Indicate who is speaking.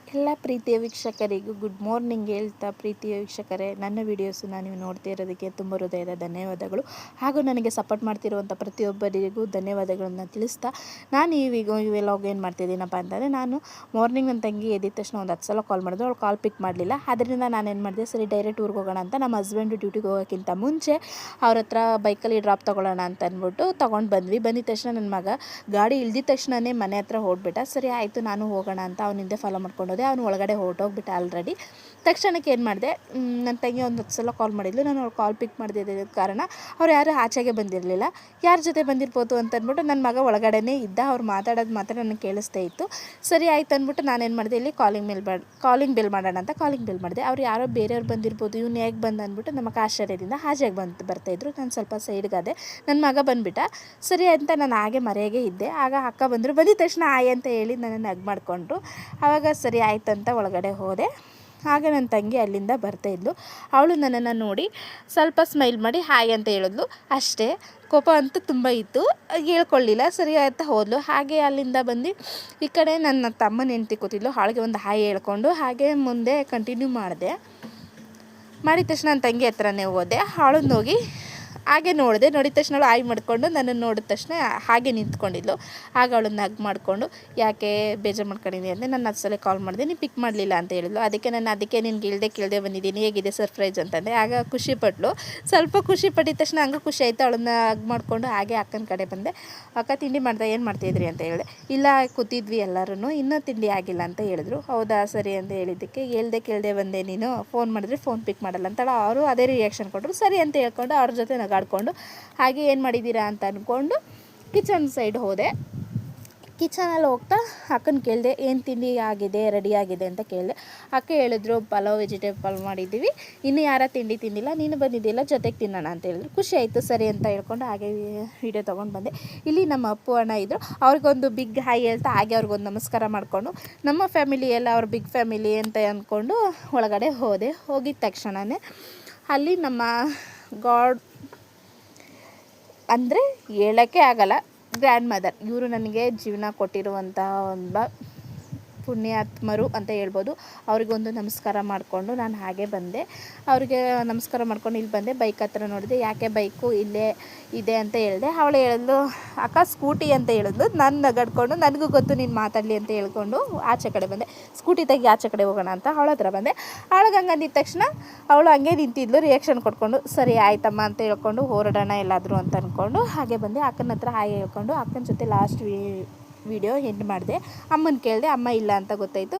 Speaker 1: ಎಲ್ಲ ಪ್ರೀತಿಯ ವೀಕ್ಷಕರಿಗೂ good morning ಹೇಳ್ತಾ, ಪ್ರೀತಿಯ ವೀಕ್ಷಕರೇ, ನನ್ನ ವೀಡಿಯೋಸನ್ನು ನೀವು ನೋಡ್ತಾ ಇರೋದಕ್ಕೆ ತುಂಬ ಹೃದಯದ ಧನ್ಯವಾದಗಳು. ಹಾಗೂ ನನಗೆ ಸಪೋರ್ಟ್ ಮಾಡ್ತಿರುವಂಥ ಪ್ರತಿಯೊಬ್ಬರಿಗೂ ಧನ್ಯವಾದಗಳನ್ನು ತಿಳಿಸ್ತಾ, ನಾನು ಇವಾಗ ಏನು ಮಾಡ್ತಿದ್ದೀನಪ್ಪ ಅಂತಂದರೆ, ನಾನು ಮಾರ್ನಿಂಗ್ ನನ್ನ ತಂಗಿ ಎದ್ದಿದ ತಕ್ಷಣ ಒಂದು 10 ಸಲ ಕಾಲ್ ಮಾಡಿದ್ರು. ಅವಳು ಕಾಲ್ ಪಿಕ್ ಮಾಡಲಿಲ್ಲ. ಅದರಿಂದ ನಾನೇನು ಮಾಡಿದೆ, ಸರಿ ಡೈರೆಕ್ಟ್ ಊರಿಗೆ ಹೋಗೋಣ ಅಂತ. ನಮ್ಮ ಹಸ್ಬೆಂಡು ಡ್ಯೂಟಿಗೆ ಹೋಗೋಕ್ಕಿಂತ ಮುಂಚೆ ಅವ್ರ ಹತ್ರ ಬೈಕಲ್ಲಿ ಡ್ರಾಪ್ ತೊಗೊಳ್ಳೋಣ ಅಂತ ಅಂದ್ಬಿಟ್ಟು ತೊಗೊಂಡು ಬಂದ್ವಿ. ಬಂದಿದ ತಕ್ಷಣ ನನ್ನ ಮಗ ಗಾಡಿ ಇಳ್ದಿದ ತಕ್ಷಣವೇ ಮನೆ ಹತ್ರ ಹೊರಟ್ಬಿಟ್ಟ. ಸರಿ ಆಯಿತು, ನಾನು ಹೋಗೋಣ ಅಂತ ಅವನಿಂದ ಫಾಲೋ ಮಾಡ್ಕೊಂಡು ಅವನು ಒಳಗಡೆ ಹೊರಟೋಗ್ಬಿಟ್ಟ ಆಲ್ರೆಡಿ. ತಕ್ಷಣಕ್ಕೆ ಏನು ಮಾಡಿದೆ, ನನ್ನ ತಂಗಿ ಒಂದು 10 ಸಲ ಕಾಲ್ ಮಾಡಿದ್ಲು. ನಾನು ಅವ್ಳು ಕಾಲ್ ಪಿಕ್ ಮಾಡಿದ ಕಾರಣ ಅವ್ರು ಯಾರು ಆಚೆಗೆ ಬಂದಿರಲಿಲ್ಲ. ಯಾರ ಜೊತೆ ಬಂದಿರ್ಬೋದು ಅಂತ ಅಂದ್ಬಿಟ್ಟು ನನ್ನ ಮಗ ಒಳಗಡೆನೇ ಇದ್ದ. ಅವ್ರು ಮಾತಾಡೋದು ಮಾತ್ರ ನನಗೆ ಕೇಳಿಸ್ತಾ ಇತ್ತು. ಸರಿ ಆಯ್ತು ಅಂದ್ಬಿಟ್ಟು ನಾನೇನು ಮಾಡಿದೆ, ಇಲ್ಲಿ ಕಾಲಿಂಗ್ ಬೆಲ್ ಮಾಡೋಣ ಅಂತ ಕಾಲಿಂಗ್ ಬೆಲ್ ಮಾಡಿದೆ. ಅವ್ರು ಯಾರೋ ಬೇರೆಯವ್ರು ಬಂದಿರ್ಬೋದು, ಇವ್ನು ಹೇಗೆ ಬಂದು ಅಂದ್ಬಿಟ್ಟು ನಮಗೆ ಆಶ್ಚರ್ಯದಿಂದ ಆಚೆಗೆ ಬರ್ತಾಯಿದ್ರು. ನಾನು ಸ್ವಲ್ಪ ಸೈಡ್ಗಾದೆ, ನನ್ನ ಮಗ ಬಂದುಬಿಟ್ಟ. ಸರಿ ಅಂತ ನಾನು ಹಾಗೆ ಮರೆಯಾಗೆ ಇದ್ದೆ. ಆಗ ಅಕ್ಕ ಬಂದಿದ ತಕ್ಷಣ ಆಯ್ ಅಂತ ಹೇಳಿ ನನ್ನನ್ನು ಹಗ್ ಮಾಡಿಕೊಂಡ್ರು. ಆವಾಗ ಸರಿ ಆಯ್ತು ಅಂತ ಒಳಗಡೆ ಹೋದೆ. ಆಗ ನನ್ನ ತಂಗಿ ಅಲ್ಲಿಂದ ಬರ್ತಾಯಿದ್ಲು. ಅವಳು ನನ್ನನ್ನು ನೋಡಿ ಸ್ವಲ್ಪ ಸ್ಮೈಲ್ ಮಾಡಿ ಹಾಯ್ ಅಂತ ಹೇಳಿದ್ಲು ಅಷ್ಟೇ. ಕೋಪ ಅಂತೂ ತುಂಬ ಇತ್ತು, ಹೇಳ್ಕೊಳ್ಳಿಲ್ಲ. ಸರಿ ಅಂತ ಹೋದ್ಲು. ಹಾಗೆ ಅಲ್ಲಿಂದ ಬಂದು ಈ ಕಡೆ ನನ್ನ ತಮ್ಮನ ಹೆಂಡ್ತಿ ಕೂತಿದ್ಲು. ಅವಳಿಗೆ ಒಂದು ಹಾಯ್ ಹೇಳ್ಕೊಂಡು ಹಾಗೆ ಮುಂದೆ ಕಂಟಿನ್ಯೂ ಮಾಡಿದೆ. ಮಾಡಿದ ತಕ್ಷಣ ನನ್ನ ತಂಗಿ ಹತ್ರನೇ ಹೋದೆ. ಅವಳನ್ನ ಹೋಗಿ ಹಾಗೆ ನೋಡಿದ ತಕ್ಷಣ ಅವಳು ಆಯ್ ಮಾಡಿಕೊಂಡು ನನ್ನನ್ನು ನೋಡಿದ ತಕ್ಷಣ ಹಾಗೆ ನಿಂತ್ಕೊಂಡಿದ್ಲು. ಆಗ ಅವಳನ್ನ ಹಗ್ ಮಾಡಿಕೊಂಡು, ಯಾಕೆ ಬೇಜಾರು ಮಾಡ್ಕೊಂಡಿದ್ದೀನಿ ಅಂದರೆ, ನಾನು 10 ಸಲ ಕಾಲ್ ಮಾಡಿದೆ, ನೀನು ಪಿಕ್ ಮಾಡಲಿಲ್ಲ ಅಂತ ಹೇಳಿದ್ಲು. ಅದಕ್ಕೆ ನಿನ್ಗೆ ಕೇಳದೆ ಬಂದಿದ್ದೀನಿ, ಹೇಗಿದೆ ಸರ್ಪ್ರೈಸ್ ಅಂತಂದೆ. ಆಗ ಖುಷಿಪಟ್ಲು. ಸ್ವಲ್ಪ ಖುಷಿಪಟ್ಟಿದ ತಕ್ಷಣ ಹಂಗೆ ಖುಷಿ ಆಯಿತು. ಅವಳನ್ನ ಹಗ್ ಮಾಡಿಕೊಂಡು ಹಾಗೆ ಅಕ್ಕನ ಕಡೆ ಬಂದೆ. ಅಕ್ಕ ತಿಂಡಿ ಮಾಡ್ದೆ, ಏನು ಮಾಡ್ತಾಯಿದ್ರಿ ಅಂತ ಹೇಳಿದೆ. ಇಲ್ಲ ಕೂತಿದ್ವಿ ಎಲ್ಲರೂ, ಇನ್ನೂ ತಿಂಡಿ ಆಗಿಲ್ಲ ಅಂತ ಹೇಳಿದ್ರು. ಹೌದಾ ಸರಿ ಅಂತ ಹೇಳಿದ್ದಕ್ಕೆ, ಕೇಳದೆ ಬಂದೆ, ನೀನು ಫೋನ್ ಮಾಡಿದ್ರೆ ಫೋನ್ ಪಿಕ್ ಮಾಡಲ್ಲ ಅಂತೇಳಿ ಅವರು ಅದೇ ರಿಯಾಕ್ಷನ್ ಕೊಟ್ಟರು. ಸರಿ ಅಂತ ಹೇಳ್ಕೊಂಡು ಅವ್ರ ಜೊತೆ ನಗಾಡ್ಕೊಂಡು ಹಾಗೆ ಏನು ಮಾಡಿದ್ದೀರಾ ಅಂತ ಅಂದ್ಕೊಂಡು ಕಿಚನ್ ಸೈಡ್ ಹೋದೆ. ಕಿಚನಲ್ಲಿ ಹೋಗ್ತಾ ಅಕ್ಕನ ಕೇಳಿದೆ, ಏನು ತಿಂಡಿ ಆಗಿದೆ, ರೆಡಿ ಆಗಿದೆ ಅಂತ ಕೇಳಿದೆ. ಅಕ್ಕ ಹೇಳಿದ್ರು, ಪಲಾವ್ ವೆಜಿಟೇಬಲ್ ಪಲಾವ್ ಮಾಡಿದ್ದೀವಿ, ಇನ್ನು ಯಾರ ತಿಂಡಿ ತಿಂದಿಲ್ಲ, ನೀನು ಬಂದಿದ್ದಿಲ್ಲ, ಜೊತೆಗೆ ತಿನ್ನೋಣ ಅಂತ ಹೇಳಿದ್ರು. ಖುಷಿ ಆಯಿತು. ಸರಿ ಅಂತ ಹೇಳ್ಕೊಂಡು ಹಾಗೆ ವೀಡಿಯೋ ತೊಗೊಂಡು ಬಂದೆ. ಇಲ್ಲಿ ನಮ್ಮ ಅಪ್ಪು ಅಣ್ಣ ಇದ್ದರು. ಅವ್ರಿಗೊಂದು ಬಿಗ್ ಹಾಯ್ ಹೇಳ್ತಾ ಹಾಗೆ ಅವ್ರಿಗೊಂದು ನಮಸ್ಕಾರ ಮಾಡಿಕೊಂಡು, ನಮ್ಮ ಫ್ಯಾಮಿಲಿ ಎಲ್ಲ ಅವ್ರ ಬಿಗ್ ಫ್ಯಾಮಿಲಿ ಅಂತ ಅಂದ್ಕೊಂಡು ಒಳಗಡೆ ಹೋದೆ. ಹೋಗಿದ ತಕ್ಷಣವೇ ಅಲ್ಲಿ ನಮ್ಮ ಗಾಡ್ ಅಂದರೆ ಹೇಳೋಕ್ಕೆ ಆಗಲ್ಲ, ಗ್ರ್ಯಾಂಡ್ ಮದರ್, ಇವರು ನನಗೆ ಜೀವನ ಕೊಟ್ಟಿರುವಂಥ ಒಂದು ಪುಣ್ಯಾತ್ಮರು ಅಂತ ಹೇಳ್ಬೋದು. ಅವ್ರಿಗೊಂದು ನಮಸ್ಕಾರ ಮಾಡಿಕೊಂಡು ನಾನು ಹಾಗೆ ಬಂದೆ. ಅವ್ರಿಗೆ ನಮಸ್ಕಾರ ಮಾಡ್ಕೊಂಡು ಇಲ್ಲಿ ಬಂದೆ. ಬೈಕ್ ಹತ್ರ ನೋಡಿದೆ, ಯಾಕೆ ಬೈಕು ಇಲ್ಲೇ ಇದೆ ಅಂತ ಹೇಳಿದೆ. ಅವಳು ಹೇಳಿದ್ಲು, ಅಕ್ಕ ಸ್ಕೂಟಿ ಅಂತ ಹೇಳಿದ್ಲು. ನಾನು ನಗಡ್ಕೊಂಡು, ನನಗೂ ಗೊತ್ತು ನೀನು ಮಾತಾಡಲಿ ಅಂತ ಹೇಳ್ಕೊಂಡು ಆಚೆ ಕಡೆ ಬಂದೆ. ಸ್ಕೂಟಿ ತೆಗಿ ಆಚೆ ಕಡೆ ಹೋಗೋಣ ಅಂತ ಅವಳ ಹತ್ರ ಬಂದೆ. ಅವಳಿಗೆ ಹಂಗೆ ಅಂದಿದ ತಕ್ಷಣ ಅವಳು ಹಂಗೆ ನಿಂತಿದ್ಲು, ರಿಯಾಕ್ಷನ್ ಕೊಟ್ಕೊಂಡು. ಸರಿ ಆಯ್ತಮ್ಮ ಅಂತ ಹೇಳ್ಕೊಂಡು ಹೊರಡೋಣ ಎಲ್ಲಾದರೂ ಅಂತ ಅಂದ್ಕೊಂಡು ಹಾಗೆ ಬಂದೆ. ಅಕ್ಕನ ಹತ್ರ ಹಾಗೆ ಹೇಳ್ಕೊಂಡು ಅಕ್ಕನ ಜೊತೆ ಲಾಸ್ಟ್ ವಿಡಿಯೋ ಎಂಡ್ ಮಾಡಿದೆ. ಅಮ್ಮನ ಕೇಳಿದೆ, ಅಮ್ಮ ಇಲ್ಲ ಅಂತ ಗೊತ್ತಾಯಿತು.